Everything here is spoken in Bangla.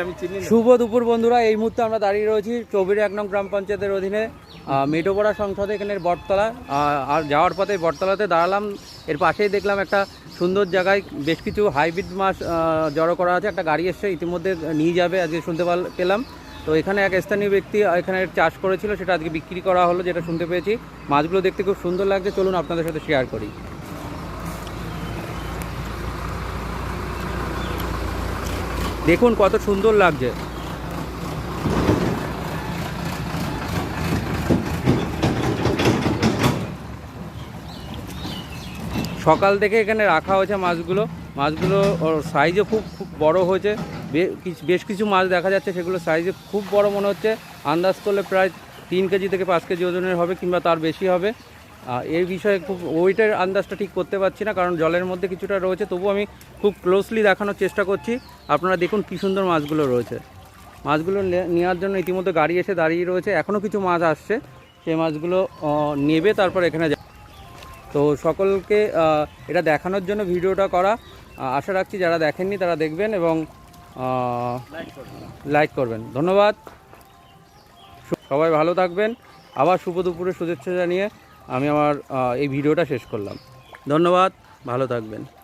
আমি চিনি না। শুভ দুপুর বন্ধুরা, এই মুহূর্তে আমরা দাঁড়িয়ে রয়েছি 24 নং গ্রাম পঞ্চায়েতের অধীনে মেটোপাড়া সংসদে, এখানের বটতলা। আর যাওয়ার পথে বটতলাতে দাঁড়ালাম, এর পাশেই দেখলাম একটা সুন্দর জায়গায় বেশ কিছু হাইব্রিড মাছ জড়ো করা আছে। একটা গাড়ি এসছে, ইতিমধ্যে নিয়ে যাবে আজকে শুনতে পেলাম। তো এখানে এক স্থানীয় ব্যক্তি এখানে চাষ করেছিল, সেটা আজকে বিক্রি করা হলো, যেটা শুনতে পেয়েছি। মাছগুলো দেখতে খুব সুন্দর লাগছে, চলুন আপনাদের সাথে শেয়ার করি। দেখুন কত সুন্দর লাগছে। সকাল থেকে এখানে রাখা হয়েছে মাছগুলো। ওর সাইজে খুব খুব বড় হয়েছে। বেশ কিছু মাছ দেখা যাচ্ছে, সেগুলো সাইজে খুব বড় মনে হচ্ছে। আন্দাজ করলে প্রায় 3 কেজি থেকে 5 কেজি ওজনের হবে, কিংবা তার বেশি হবে। এই বিষয়ে খুব ওইটার আন্দাজটা ঠিক করতে পারছি না, কারণ জলের মধ্যে কিছুটা রয়েছে। তবু আমি খুব ক্লোজলি দেখানোর চেষ্টা করছি। আপনারা দেখুন কী সুন্দর মাছগুলো রয়েছে। মাছগুলো নেওয়ার জন্য ইতিমধ্যে গাড়ি এসে দাঁড়িয়ে রয়েছে। এখনও কিছু মাছ আসছে, সেই মাছগুলো নেবে, তারপর এখানে। তো সকলকে এটা দেখানোর জন্য ভিডিওটা করা। আশা রাখছি যারা দেখেননি তারা দেখবেন এবং লাইক করবেন। ধন্যবাদ, সবাই ভালো থাকবেন। আবার শুভ দুপুরের শুভেচ্ছা জানিয়ে আমি আমার এই ভিডিওটা শেষ করলাম। ধন্যবাদ, ভালো থাকবেন।